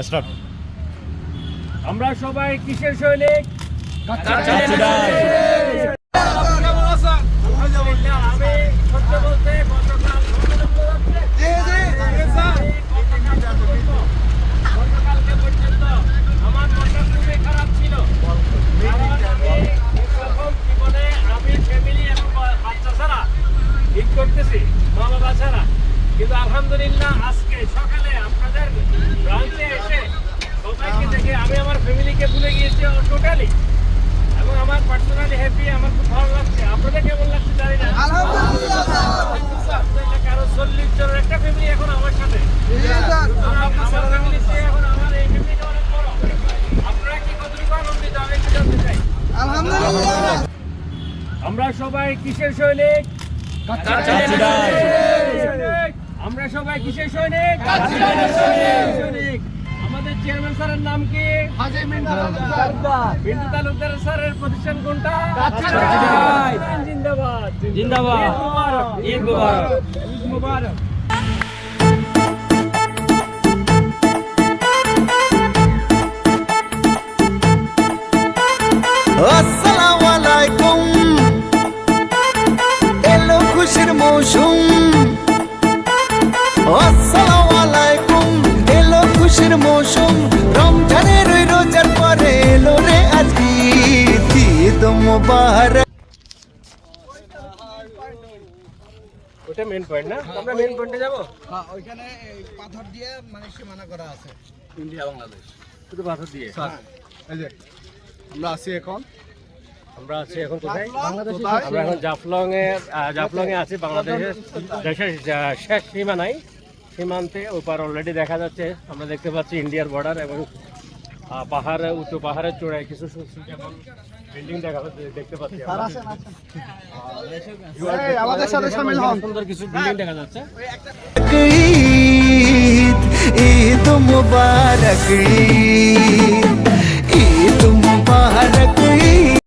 Start. আমরা সবাই কিসের সৈনিক? আমি সত্য বলতে গতকালকে পর্যন্ত আমার মনটা খুবই খারাপ ছিল। জীবনে আমি ফ্যামিলি এবং বাচ্চা ছাড়া ঠিক করতেছি, মা বাবা ছাড়া। কিন্তু আলহামদুলিল্লাহ আজকে সকালে আপনাদের ব্রাঞ্চে এসে সবাইকে দেখে আমি আমার ফ্যামিলিকে ভুলে গিয়েছি টোটালি, এবং আমার পার্সোনালি হ্যাপি। আমার খুব ভালো লাগছে। আপনাদের কেমন লাগছে জানি না। কারো 40 জনের একটা ফ্যামিলি এখন আমার সাথে। আমার ফ্যামিলিতে এখন আমার এই ফ্যামিলিটা অনেক বড়। আপনারা কি কতটুকু আনন্দিত আমি একটু জানতে চাই। আলহামদুলিল্লাহ। আমরা সবাই কিসের সৈনিক? আমরা সবাই কিসের সৈনিক? সৈনিক। আমাদের চেয়ারম্যান স্যারের নাম কি? বিন্দু তালুকদার স্যারের প্রতিষ্ঠান কোনটা? জিন্দাবাদ জিন্দাবাদ। ঈদ মুবারক। ঈদ মুবারক। আসসালামু আলাইকুম। এলো খুশির মৌসুম। আসসালামু আলাইকুম। এলো খুশির মৌসুম। রমজানের ওই রোজার পরে এলো রে আজ ঈদ। ঈদ মুবারক। ওটা মেন পয়েন্ট না? আমরা মেন পয়েন্টে যাব। হ্যাঁ, ওইখানে এই পাথর দিয়ে মানে সীমানা করা আছে। ইন্ডিয়া বাংলাদেশ শুধু পাথর দিয়ে। এই যে আমরা আছি এখন কোথায়? আমরা এখন জাফলং এ আছি, বাংলাদেশের দেশের শেষ সীমানায়, সীমান্তে। ওপার অলরেডি দেখা যাচ্ছে, আমরা দেখতে পাচ্ছি ইন্ডিয়ার বর্ডার, এবং পাহাড়ে, উঁচু পাহাড়ের চূড়ায় কিছু বিল্ডিং দেখতে পাচ্ছি। আমাদের সাথে শামিল হন। সুন্দর কিছু বিল্ডিং দেখা যাচ্ছে। ঈদ ঈদ মুবারক। ঈদ